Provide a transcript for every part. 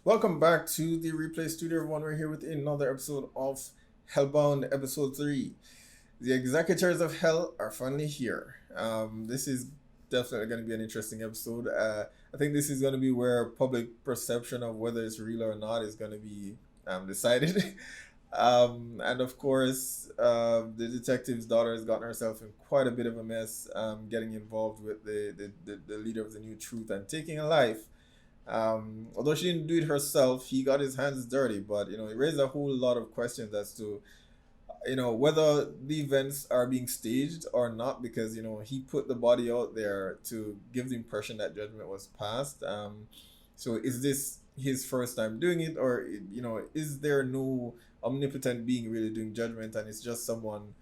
Welcome back to the Replay Studio, everyone. We're here with another episode of Hellbound, episode 3. The executors of hell are finally here. This is definitely going to be an interesting episode. I think this is going to be where public perception of whether it's real or not is going to be decided. And of course, the detective's daughter has gotten herself in quite a bit of a mess, getting involved with the leader of the New Truth and taking a life. Although she didn't do it herself, he got his hands dirty, but it raised a whole lot of questions as to whether the events are being staged or not, because he put the body out there to give the impression that judgment was passed. So is this his first time doing it, or is there no omnipotent being really doing judgment, and it's just someone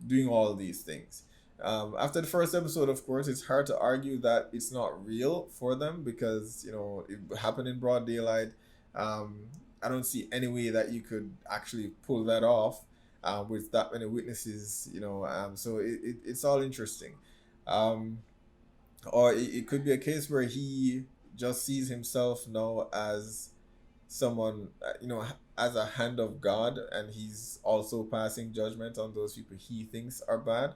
doing all these things? After the first episode, of course, it's hard to argue that it's not real for them, because it happened in broad daylight. I don't see any way that you could actually pull that off with that many witnesses. So it's all interesting. Or it could be a case where he just sees himself now as someone, as a hand of God, and he's also passing judgment on those people he thinks are bad.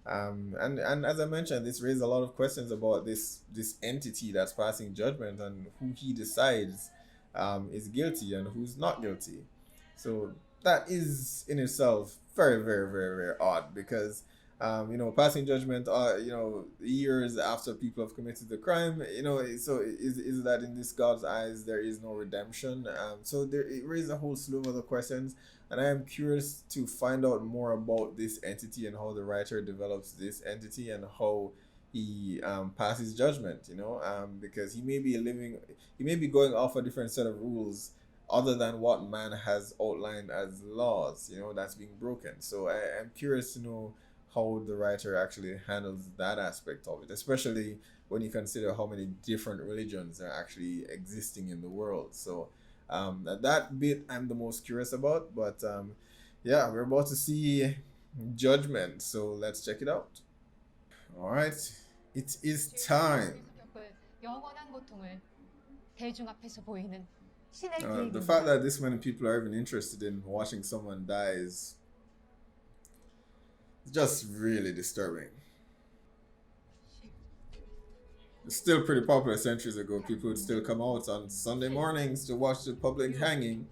And as I mentioned, this raised a lot of questions about this entity that's passing judgment, and who he decides is guilty and who's not guilty. So that is in itself very, very, very, very odd, because passing judgment, years after people have committed the crime, so is that in this God's eyes there is no redemption? So it raises a whole slew of other questions, and I am curious to find out more about this entity and how the writer develops this entity and how he passes judgment. Because he may be going off a different set of rules other than what man has outlined as laws, that's being broken. So I'm curious to know how the writer actually handles that aspect of it, especially when you consider how many different religions are actually existing in the world. So that bit I'm the most curious about. But yeah, we're about to see Judgment, so let's check it out. All right, it is time. The fact that this many people are even interested in watching someone die is just really disturbing. It's still pretty popular. Centuries ago, people would still come out on Sunday mornings to watch the public hanging.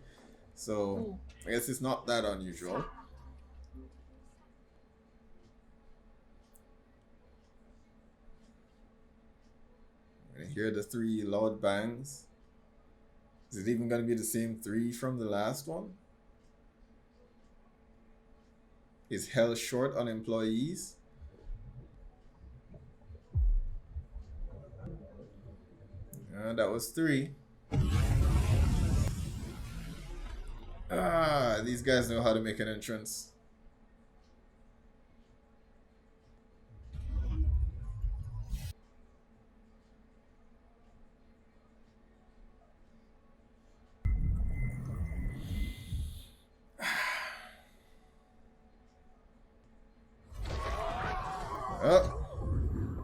So I guess it's not that unusual. And hear the 3 loud bangs. Is it even going to be the same 3 from the last one? Is Hell short on employees? That was 3. These guys know how to make an entrance.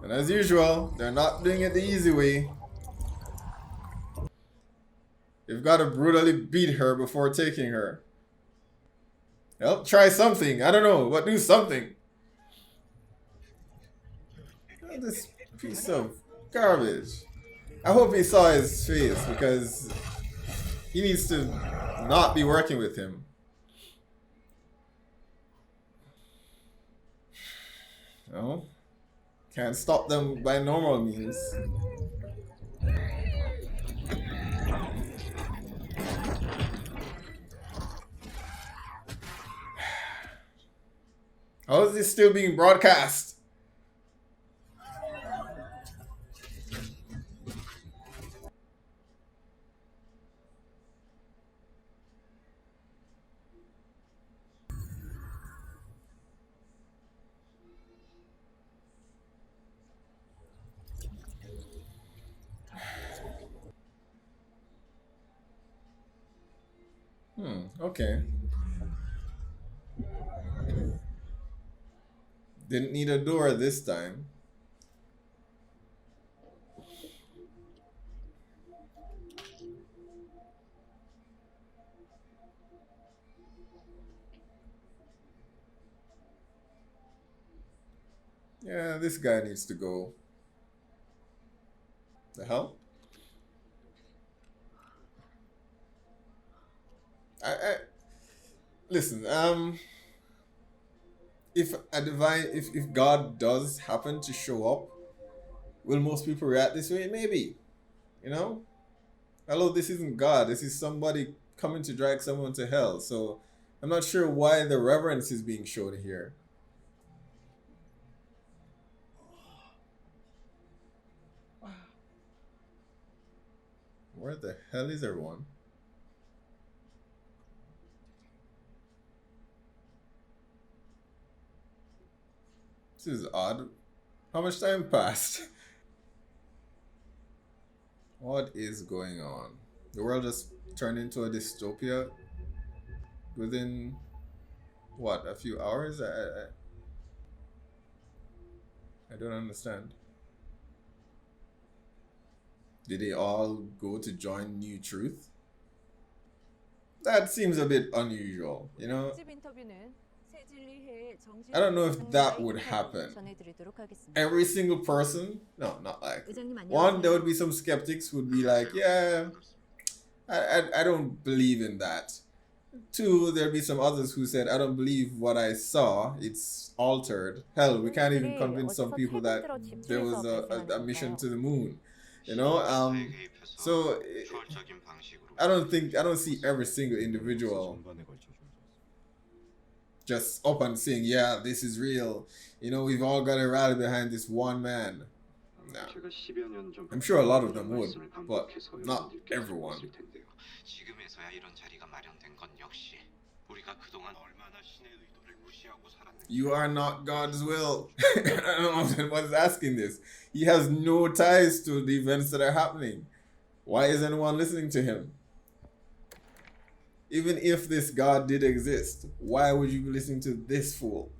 And as usual, they're not doing it the easy way. You've got to brutally beat her before taking her. Well, try something. I don't know, but do something. This piece of garbage. I hope he saw his face, because he needs to not be working with him. No. Can't stop them by normal means. How is this still being broadcast? Okay. Didn't need a door this time. Yeah, this guy needs to go. The hell? I listen. If God does happen to show up, will most people react this way? Maybe. You know. Hello, this isn't God. This is somebody coming to drag someone to hell. So I'm not sure why the reverence is being shown here. Where the hell is everyone? This is odd. How much time passed? What is going on? The world just turned into a dystopia within what, a few hours? I don't understand. Did they all go to join New Truth? That seems a bit unusual, you know? I don't know if that would happen. Every single person? No, not like. One, there would be some skeptics who would be like, yeah, I don't believe in that. Two, there'd be some others who said, I don't believe what I saw. It's altered. Hell, we can't even convince some people that there was a mission to the moon. You know? So I don't see every single individual just up and saying, yeah, this is real. You know, we've all got to rally behind this one man. No. I'm sure a lot of them would, but not everyone. You are not God's will. I don't know what's asking this. He has no ties to the events that are happening. Why is anyone listening to him? Even if this God did exist, why would you be listening to this fool?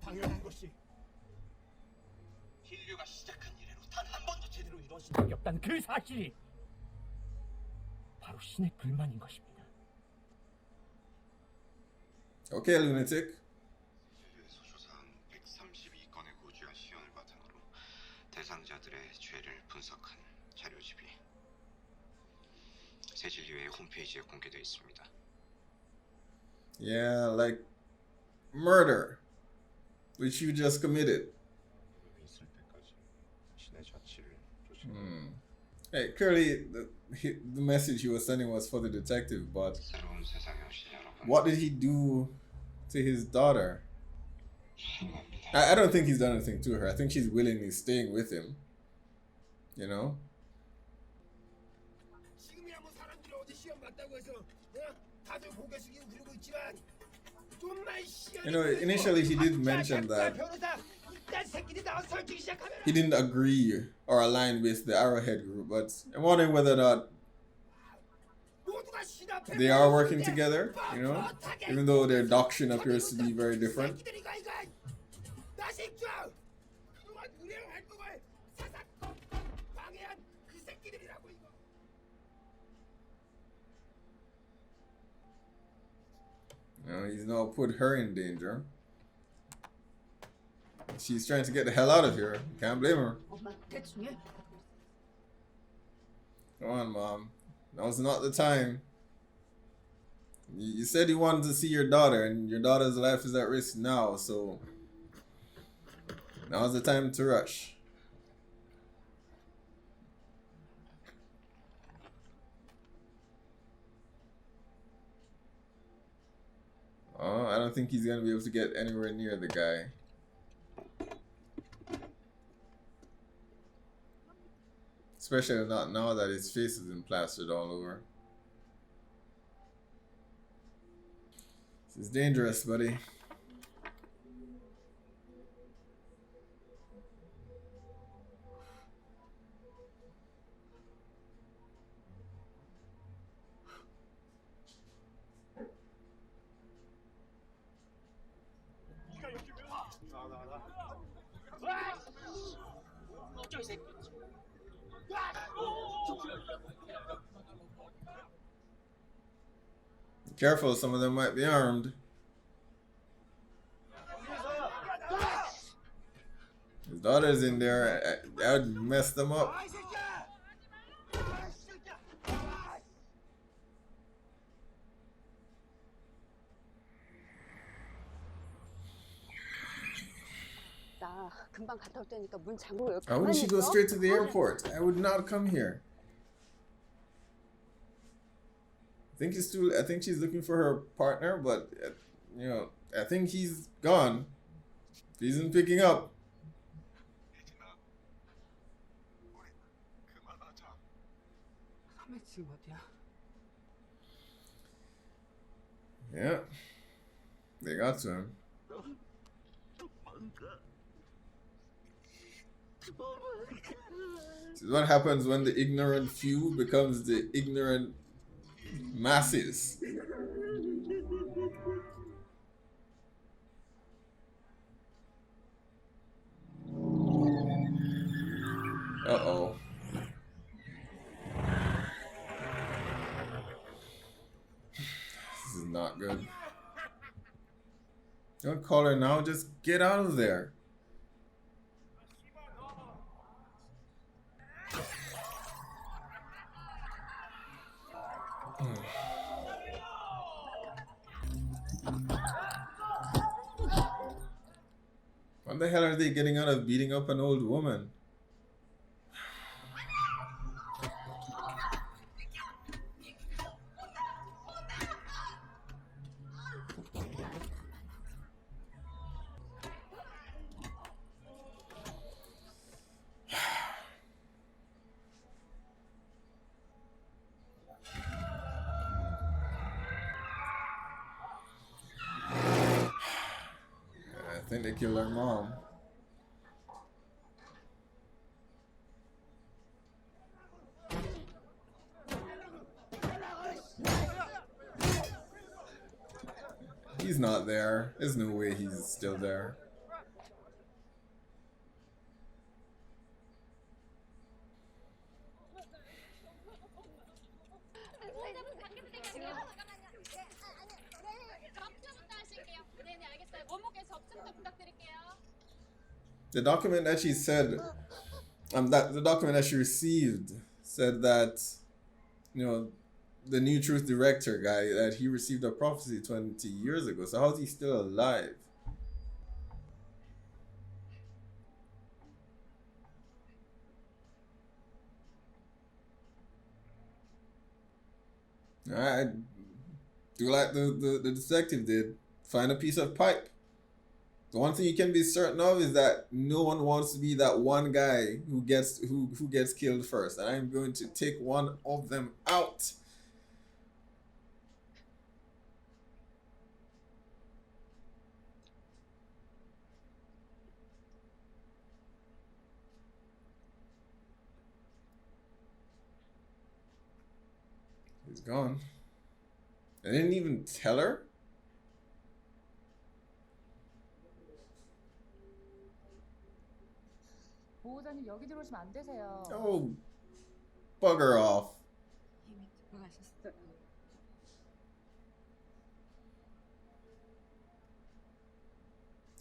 당연한 것이 인류가 시작한 이래로 단 한 번도 제대로 이루어진 적이 없다는 그 사실이 바로 신의 불만인 것입니다. Okay, lunatic. 소조사항 132건의 고주와 시연을 바탕으로 대상자들의 죄를 분석한 자료집이 새진리회의 홈페이지에 공개되어 있습니다. Yeah, like murder, which you just committed. Hey, clearly the message he was sending was for the detective, but what did he do to his daughter? I don't think he's done anything to her. I think she's willingly staying with him. You know? You know, initially he did mention that he didn't agree or align with the Arrowhead group, but I'm wondering whether or not they are working together, you know, even though their doctrine appears to be very different. You know, he's now put her in danger. She's trying to get the hell out of here. Can't blame her. Come on, Mom. Now's not the time. You said you wanted to see your daughter, and your daughter's life is at risk now, so now's the time to rush. Oh, I don't think he's gonna be able to get anywhere near the guy. Especially not now that his face has been plastered all over. This is dangerous, buddy. Careful, some of them might be armed. His daughter's in there. I would mess them up. Why wouldn't she go straight to the airport? I would not come here. I think she's looking for her partner, but you know, I think he's gone. He isn't picking up. Yeah, they got to him. This is what happens when the ignorant few becomes the ignorant masses. Uh-oh. This is not good. Don't call her now, just get out of there. What the hell are they getting out of beating up an old woman? I think they killed her mom. He's not there. There's no way he's still there. The document that she said, the document that she received said that, you know, the New Truth director guy, that he received a prophecy 20 years ago. So how is he still alive? I do like the detective did. Find a piece of pipe. The one thing you can be certain of is that no one wants to be that one guy who gets killed first. And I'm going to take one of them out. He's gone. I didn't even tell her. 보호자님 여기 들어오시면 안 되세요. Oh, bugger off. 이미 들어가셨어요.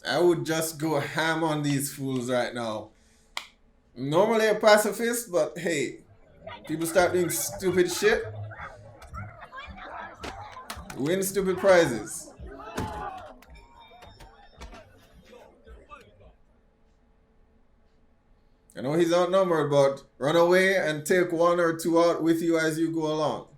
I would just go ham on these fools right now. I'm normally a pacifist, but hey, people start doing stupid shit. Win stupid prizes. I know he's outnumbered, but run away and take one or two out with you as you go along.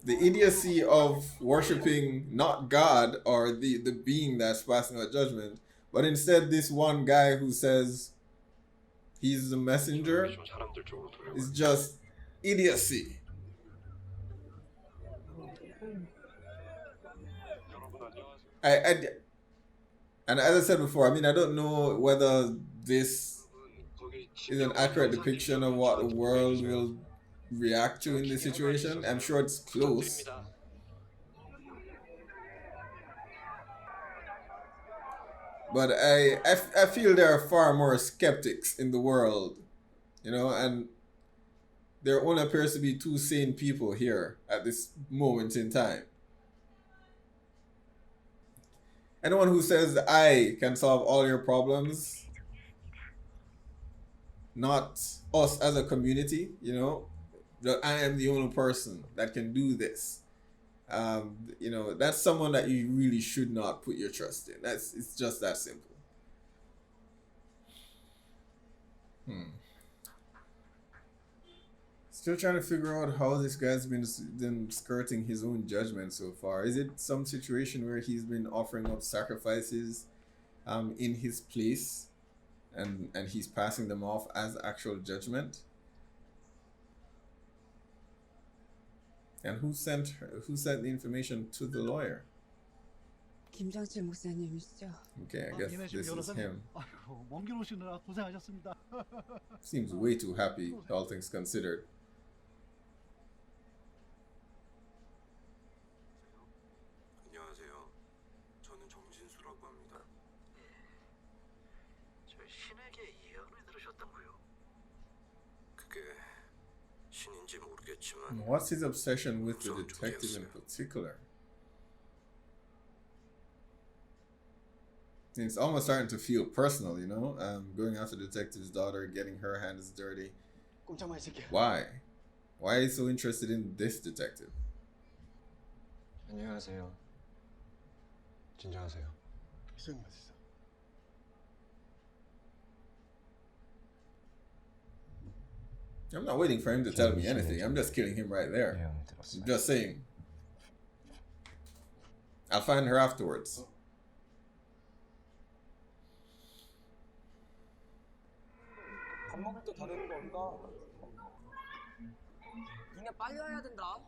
The idiocy of worshipping not God or the being that's passing out judgment, but instead this one guy who says he's the messenger is just idiocy. And as I said before, I mean, I don't know whether this is an accurate depiction of what the world will react to in this situation. I'm sure it's close. But I feel there are far more skeptics in the world, you know, and there only appears to be two sane people here at this moment in time. Anyone who says I can solve all your problems, not us as a community, you know, that I am the only person that can do this. You know, that's someone that you really should not put your trust in. It's just that simple. Still trying to figure out how this guy's been skirting his own judgment so far. Is it some situation where he's been offering up sacrifices in his place and he's passing them off as actual judgment? And who sent the information to the lawyer? 김장철 목사님이시죠? Okay, I guess this is him. 아이고, 먼 길 오시느라 고생하셨습니다. Seems way too happy, all things considered. 안녕하세요. 저는 정진수라고 합니다. 저 신에게 예언을 들으셨다고요? 그게 신인지 모르겠지만 What's his obsession with the detective in particular? It's almost starting to feel personal, you know? Going after the detective's daughter, getting her hands dirty. 꼼짝마 이 새끼야. Why? Why is he so interested in this detective? 안녕하세요. 진정하세요. 수행 맞으세요. I'm not waiting for him to tell me anything. I'm just killing him right there. I'm just saying. I'll find her afterwards. 밥 먹을 때 다 되는 거 없다. 니네 빨리 와야 된다.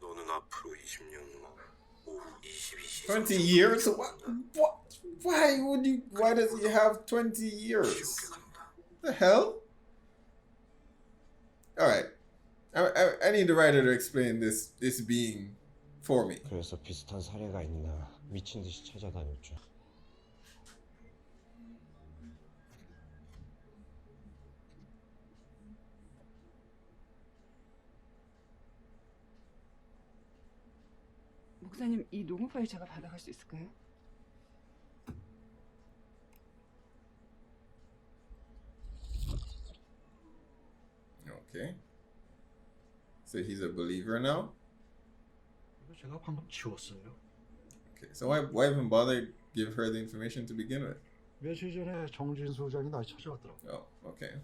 너는 앞으로 20년 후 오후 22시 20 years? What? Why does he have 20 years? The hell? Alright. I need the writer to explain this being for me. 그래서 비슷한 사례가 있나 미친 듯이 찾아다녔죠. 목사님, 이 녹음 파일 제가 받아갈 수 있을까요? Okay. So he's a believer now? 이거 제가 방금 지웠어요. Okay. So why even bother give her the information to begin with? 며칠 전에 정진 소장이 날 찾아왔더라고. Oh, okay.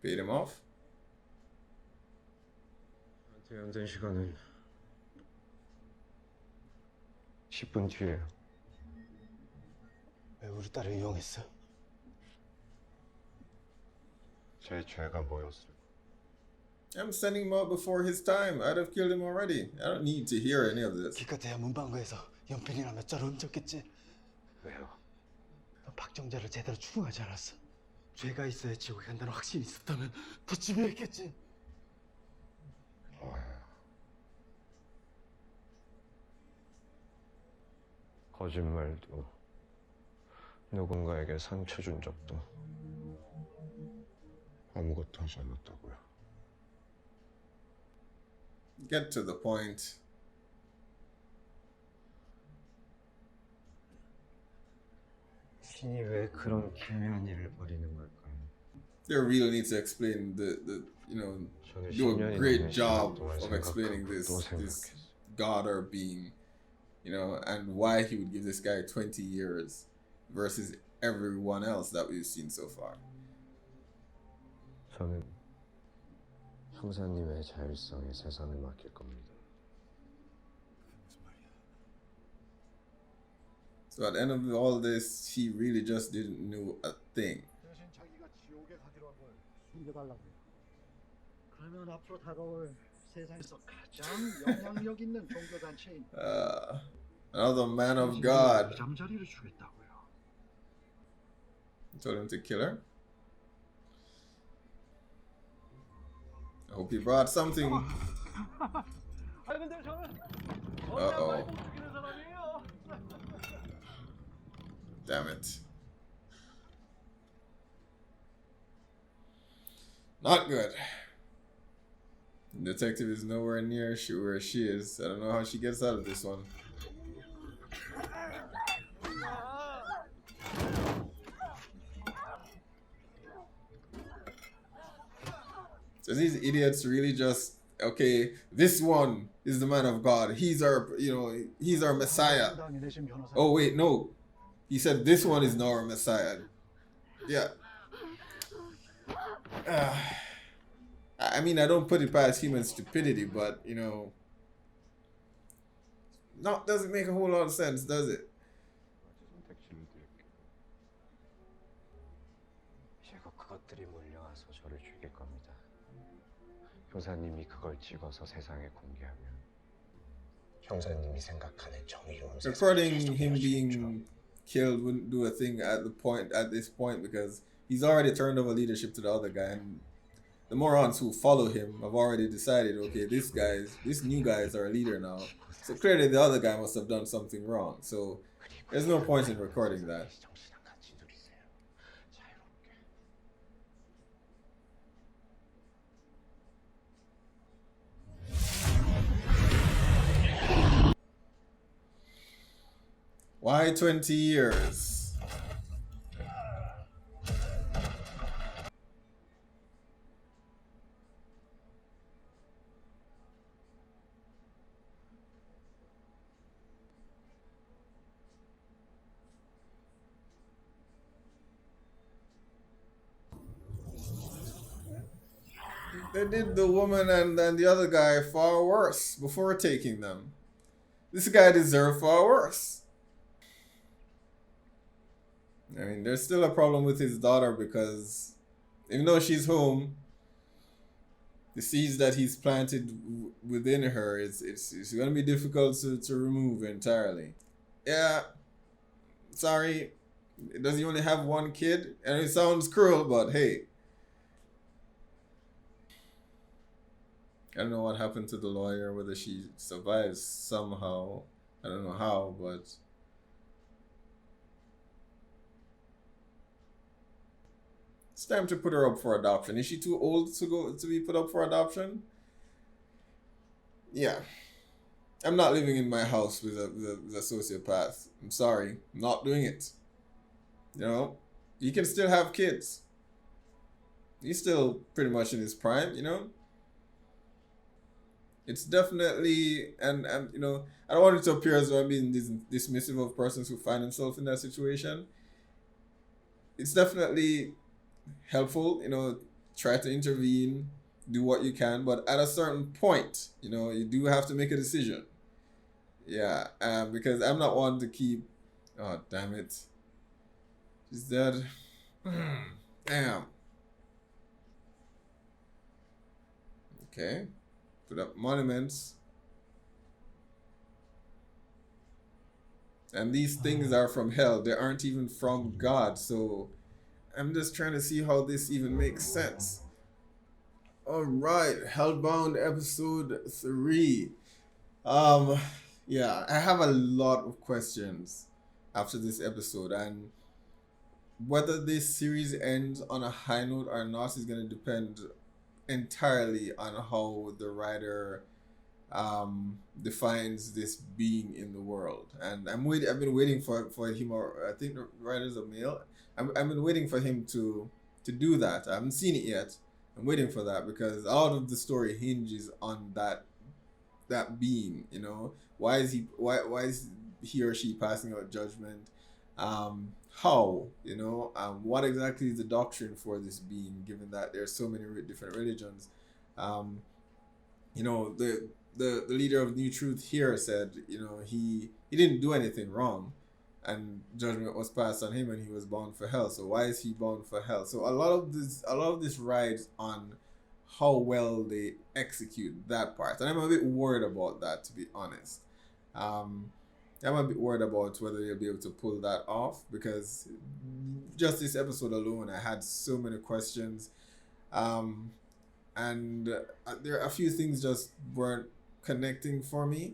Paid him off? 제한된 시간은 10분 뒤에요. 왜 우리 딸을 이용했어? 제 죄가 뭐였어요? I'm sending him out before his time. I'd have killed him already. I don't need to hear any of this. 기껏해야 문방구에서 연필이나 몇 자루 훔쳤겠지. 왜요? 너 박정자를 제대로 추궁하지 않았어. 죄가 있어야 지옥에 간다는 확신이 있었다면 더 집요했겠지. 거짓말도 누군가에게 상처 준 적도 아무것도 하지 않았다고요. Get to the point. 신이 왜 그런 기묘한 일을 벌이는 걸까요? They really need to explain the you know, 저는 do a 10년이나 great 된 job 시간 동안 of explaining 생각하고 this 또 this 생각했어. god or being, you know, and why he would give this guy 20 years versus everyone else that we've seen so far. 저는 형사님의 자율성에 세상을 맡길 겁니다. So at the end of all this, he really just didn't know a thing. 대신 자기가 지옥에 가기로 한 걸 숨겨달라고. 그러면 앞으로 다가올 세상에서 가장 영향력 있는 종교 단체인 Another man of God. 잠자리를 주겠다고요. He told him to kill her. I hope he brought something. 아 근데 저는 Uh-oh. 죽이는 사람이에요. Damn it. Not good. The detective is nowhere near where she is. I don't know how she gets out of this one. So these idiots really just, okay, this one is the man of God. He's our, he's our Messiah. 당해내신 변호사. Oh wait, no. He said this one is now our Messiah. Yeah. I mean, I don't put it past human stupidity, but doesn't make a whole lot of sense, does it? 선택지를 드릴게요. 제가 그것들이 몰려와서 저를 죽일 겁니다. 형사님이 그걸 찍어서 세상에 공개하면 형사님이 생각하는 정의로운 Recording him being killed wouldn't do a thing at this point because he's already turned over leadership to the other guy, and the morons who follow him have already decided, okay, this new guy is our leader now. So clearly the other guy must have done something wrong. So there's no point in recording that. Why 20 years? They did the woman and the other guy far worse before taking them. This guy deserved far worse. I mean, there's still a problem with his daughter because even though she's home, the seeds that he's planted within her, it's going to be difficult to remove entirely. Yeah, sorry. Does he only have one kid? And it sounds cruel, but hey. I don't know what happened to the lawyer, whether she survives somehow. I don't know how, but it's time to put her up for adoption. Is she too old to be put up for adoption? Yeah. I'm not living in my house with a sociopath. I'm sorry. I'm not doing it. You can still have kids. He's still pretty much in his prime, It's definitely, and I don't want it to appear as though I'm being dismissive of persons who find themselves in that situation. It's definitely helpful, try to intervene, do what you can, but at a certain point, you do have to make a decision. Yeah, because I'm not one to keep, oh, damn it. She's dead. Damn. Okay. Put up monuments. And these things are from hell. They aren't even from God. So I'm just trying to see how this even makes sense. Alright, Hellbound episode 3. Yeah, I have a lot of questions after this episode, and whether this series ends on a high note or not is gonna depend entirely on how the writer defines this being in the world. And I've been waiting for him, or I think the writer's a male. I've been waiting for him to do that. I haven't seen it yet. I'm waiting for that because all of the story hinges on that being. Why is he or she passing out judgment? How, what exactly is the doctrine for this being, given that there's so many different religions? The leader of New Truth here said, he didn't do anything wrong, and judgment was passed on him, and he was bound for hell. So why is he bound for hell? So a lot of this rides on how well they execute that part, and I'm a bit worried about that, to be honest. I'm a bit worried about whether you'll be able to pull that off, because just this episode alone, I had so many questions. And there are a few things just weren't connecting for me.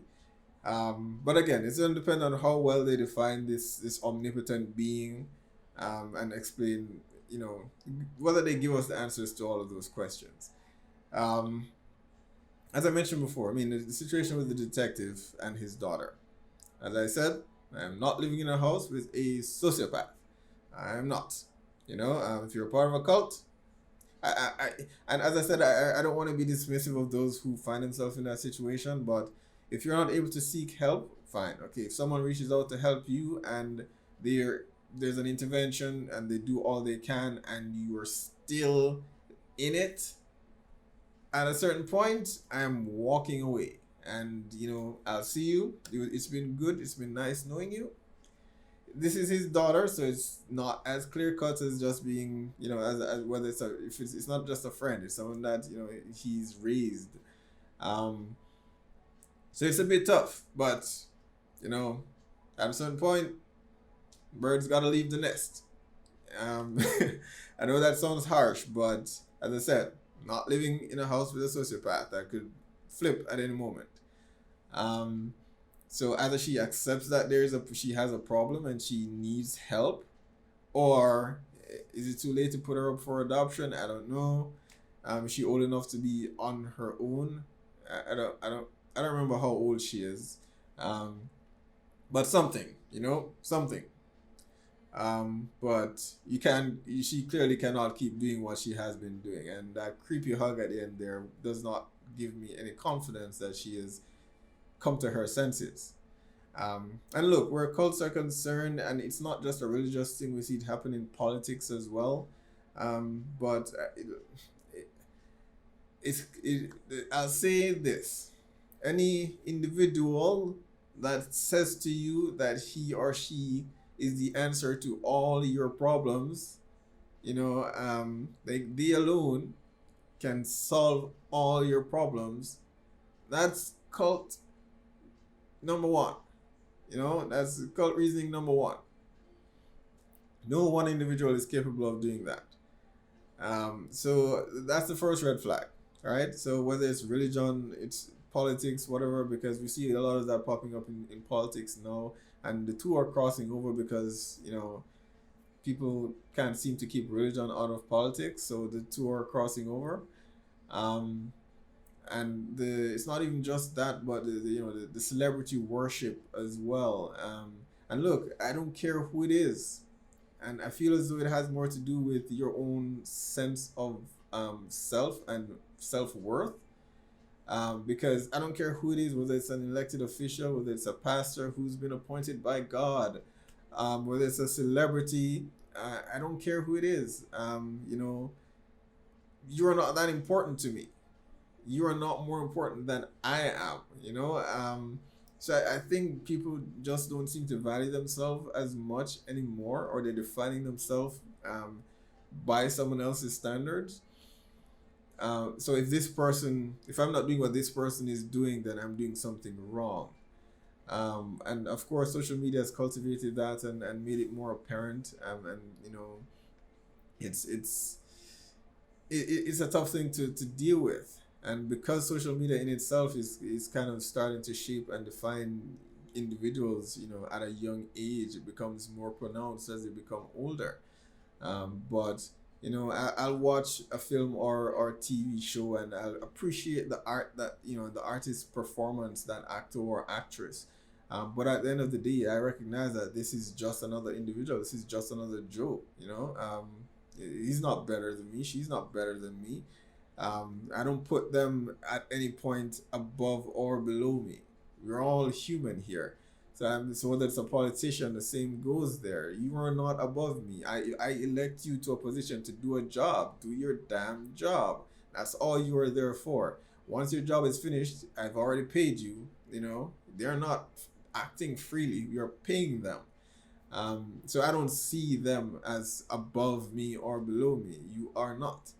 But again, it's going to depend on how well they define this omnipotent being, and explain, whether they give us the answers to all of those questions. As I mentioned before, I mean, the situation with the detective and his daughter. As I said, I am not living in a house with a sociopath. I am not. If you're a part of a cult, and as I said, I don't want to be dismissive of those who find themselves in that situation, but if you're not able to seek help, fine. Okay, if someone reaches out to help you and there's an intervention and they do all they can and you are still in it, at a certain point, I'm walking away. And, I'll see you. It's been good. It's been nice knowing you. This is his daughter, so it's not as clear cut as just being, as whether it's not just a friend, it's someone that he's raised. So it's a bit tough, but at a certain point, birds gotta leave the nest. I know that sounds harsh, but as I said, not living in a house with a sociopath that could flip at any moment. So either she accepts that she has a problem and she needs help, or is it too late to put her up for adoption? I don't know. Is she old enough to be on her own? I don't remember how old she is. But something. But she clearly cannot keep doing what she has been doing, and that creepy hug at the end there does not give me any confidence that she has come to her senses. And look, where cults are concerned, and it's not just a religious thing, we see it happen in politics as well. But I'll say this: any individual that says to you that he or she is the answer to all your problems, they alone can solve all your problems. That's cult number one. That's cult reasoning number one. No one individual is capable of doing that. So that's the first red flag. All right. So whether it's religion, it's politics, whatever, because we see a lot of that popping up in politics now, and the two are crossing over because people can't seem to keep religion out of politics, so the two are crossing over. And it's not even just that, but the celebrity worship as well. And look, I don't care who it is, and I feel as though it has more to do with your own sense of self and self-worth. Because I don't care who it is, whether it's an elected official, whether it's a pastor who's been appointed by God, whether it's a celebrity, I don't care who it is. You're not that important to me. You are not more important than I am. So I think people just don't seem to value themselves as much anymore, or they're defining themselves by someone else's standards. So if I'm not doing what this person is doing, then I'm doing something wrong. And of course, social media has cultivated that and made it more apparent. It's a tough thing to deal with. And because social media in itself is kind of starting to shape and define individuals, at a young age, it becomes more pronounced as they become older. But I'll watch a film or TV show and I'll appreciate the art that, the artist's performance, that actor or actress. But at the end of the day, I recognize that this is just another individual. This is just another Joe, he's not better than me. She's not better than me. I don't put them at any point above or below me. We're all human here. So whether it's a politician, the same goes there. You are not above me. I elect you to a position to do a job. Do your damn job. That's all you are there for. Once your job is finished, I've already paid you. They're not acting freely. You're paying them. So I don't see them as above me or below me. You are not.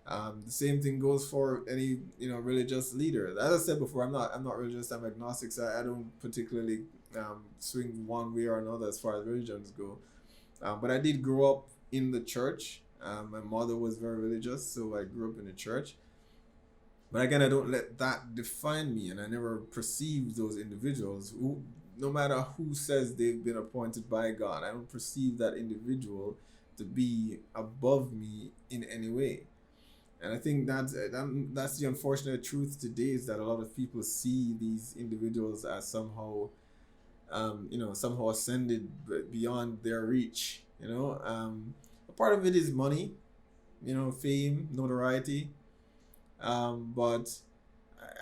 The same thing goes for any religious leader. As I said before, I'm not religious. I'm agnostic. So I don't particularly swing one way or another as far as religions go. But I did grow up in the church. My mother was very religious, so I grew up in the church. But again, I don't let that define me, and I never perceive those individuals who, no matter who says they've been appointed by God, I don't perceive that individual to be above me in any way. And I think that's the unfortunate truth today, is that a lot of people see these individuals as somehow, somehow ascended beyond their reach. A part of it is money, fame, notoriety. But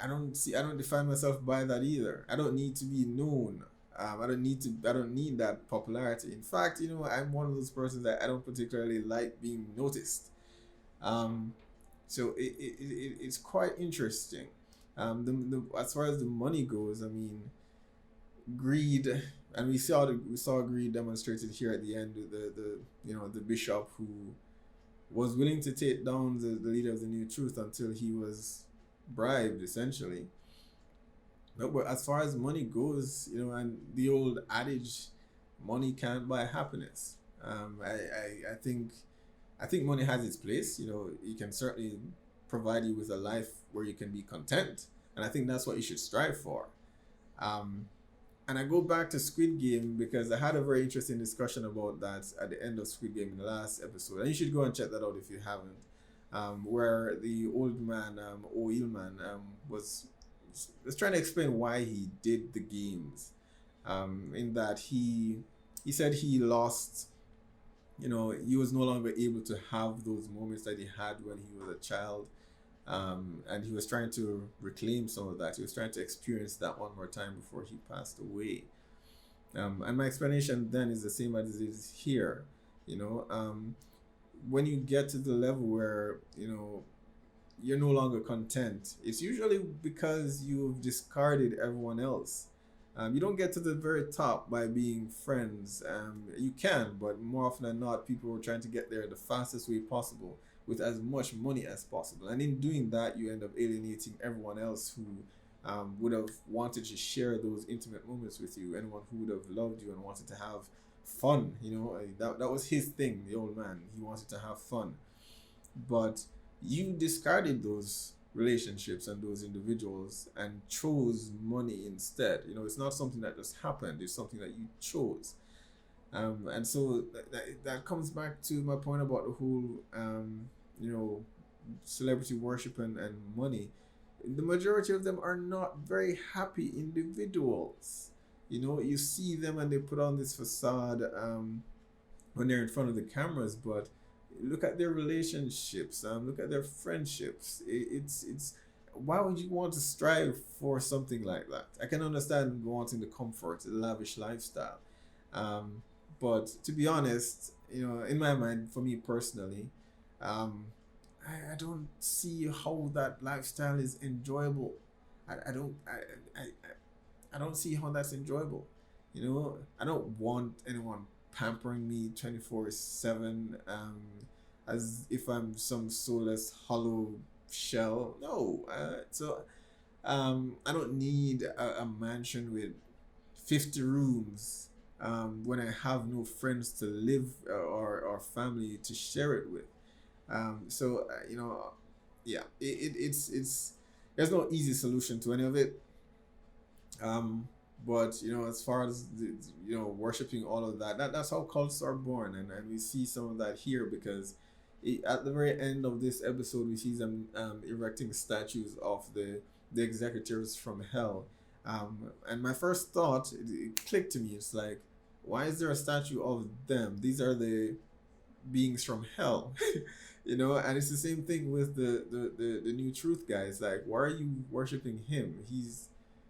I don't define myself by that either. I don't need to be known. I don't need that popularity. In fact, I'm one of those persons that I don't particularly like being noticed. So it's quite interesting. As far as the money goes, I mean, greed, and we saw greed demonstrated here at the end with the bishop who was willing to take down the leader of the New Truth until he was bribed, essentially. But as far as money goes, and the old adage, money can't buy happiness. I think money has its place. It can certainly provide you with a life where you can be content, and I think that's what you should strive for. And I go back to Squid Game because I had a very interesting discussion about that at the end of Squid Game in the last episode. And you should go and check that out if you haven't. Where the old man, Oil Man, was trying to explain why he did the games. In that he said he lost, he was no longer able to have those moments that he had when he was a child. And he was trying to reclaim some of that. He was trying to experience that one more time before he passed away. And my explanation then is the same as it is here. When you get to the level where, you're no longer content, it's usually because you've discarded everyone else. You don't get to the very top by being friends. You can, but more often than not, people are trying to get there the fastest way possible, with as much money as possible. And in doing that, you end up alienating everyone else who would have wanted to share those intimate moments with you, anyone who would have loved you and wanted to have fun. That was his thing, the old man. He wanted to have fun. But you discarded those relationships and those individuals and chose money instead. It's not something that just happened. It's something that you chose. And so that comes back to my point about the whole, celebrity worship and money. The majority of them are not very happy individuals. You see them and they put on this facade when they're in front of the cameras, but look at their relationships, look at their friendships. It's why would you want to strive for something like that? I can understand wanting the comfort, the lavish lifestyle. But to be honest, in my mind, for me personally, I don't see how that lifestyle is enjoyable. I don't see how that's enjoyable. I don't want anyone pampering me 24/7, as if I'm some soulless hollow shell. No. I don't need a mansion with 50 rooms when I have no friends to live or family to share it with. It's there's no easy solution to any of it. But as far as worshiping all of that's how cults are born, and we see some of that here because at the very end of this episode we see them erecting statues of the executors from hell. And my first thought, it clicked to me, it's like, why is there a statue of them? These are the beings from hell. And it's the same thing with the New Truth guys. Like, why are you worshiping him?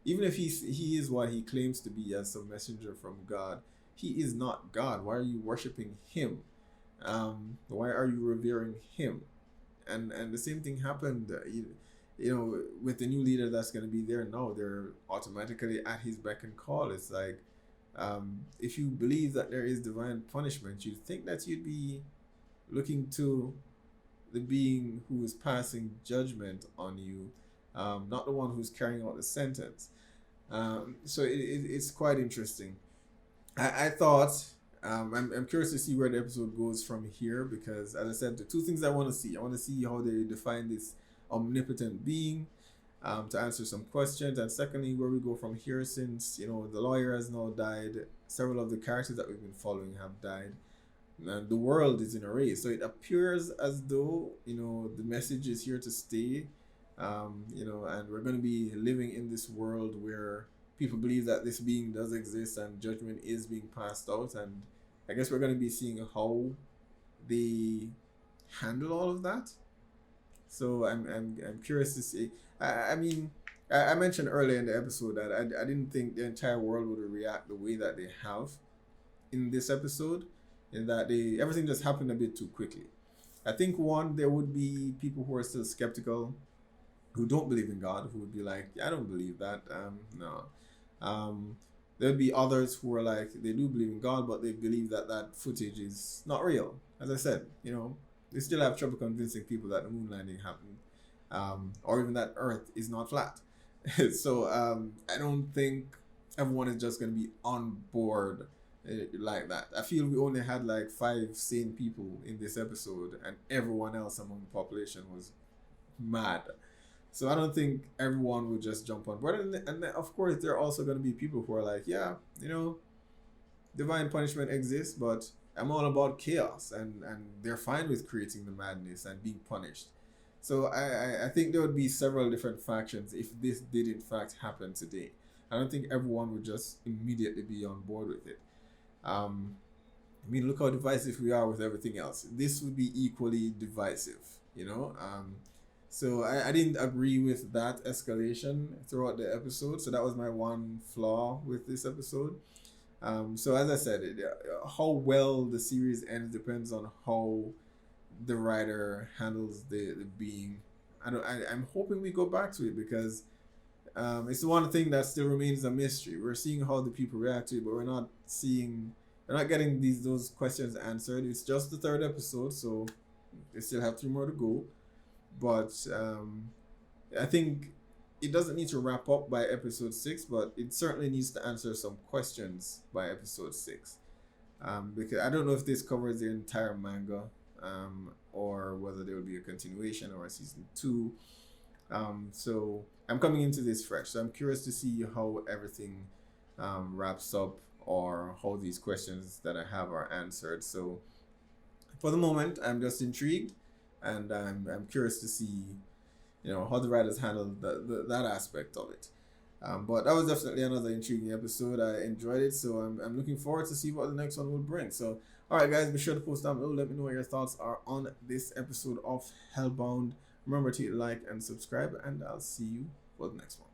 Even if he is what he claims to be as a messenger from God, he is not God. Why are you worshiping him? Why are you revering him? And the same thing happened, with the new leader that's going to be there now. They're automatically at his beck and call. It's like, if you believe that there is divine punishment, you'd think that you'd be looking to the being who is passing judgment on you, not the one who's carrying out the sentence. So it's quite interesting. I thought, I'm curious to see where the episode goes from here, because as I said, the two things I want to see how they define this omnipotent being, to answer some questions, and secondly, where we go from here, since the lawyer has now died, several of the characters that we've been following have died, and the world is in a race. So it appears as though the message is here to stay, and we're going to be living in this world where people believe that this being does exist and judgment is being passed out, and I guess we're going to be seeing how they handle all of that. So I'm curious to see. I mean, I mentioned earlier in the episode that I didn't think the entire world would react the way that they have in this episode, in that everything just happened a bit too quickly. I think there would be people who are still skeptical, who don't believe in God, who would be like, yeah, I don't believe that. No. There'd be others who are like, they do believe in God, but they believe that footage is not real. As I said, they still have trouble convincing people that the moon landing happened, or even that Earth is not flat. So I don't think everyone is just going to be on board like that. I feel we only had like 5 sane people in this episode, and everyone else among the population was mad. So I don't think everyone will just jump on board. And of course, there are also going to be people who are like, yeah, divine punishment exists, but I'm all about chaos. And they're fine with creating the madness and being punished. So I think there would be several different factions if this did in fact happen today. I don't think everyone would just immediately be on board with it. I mean, look how divisive we are with everything else. This would be equally divisive, So I didn't agree with that escalation throughout the episode. So that was my one flaw with this episode. So as I said, how well the series ends depends on how the writer handles the being. I'm hoping we go back to it, because it's the one thing that still remains a mystery. We're seeing how the people react to it, but we're not getting those questions answered. It's just the 3rd episode, so they still have 3 more to go. But I think it doesn't need to wrap up by episode 6, but it certainly needs to answer some questions by episode 6. Because I don't know if this covers the entire manga, or whether there will be a continuation or a season 2. So I'm coming into this fresh. So I'm curious to see how everything wraps up, or how these questions that I have are answered. So for the moment, I'm just intrigued. And I'm curious to see, how the writers handled that aspect of it. But that was definitely another intriguing episode. I enjoyed it, so I'm looking forward to see what the next one will bring. So, all right, guys, be sure to post down below. Let me know what your thoughts are on this episode of Hellbound. Remember to like and subscribe, and I'll see you for the next one.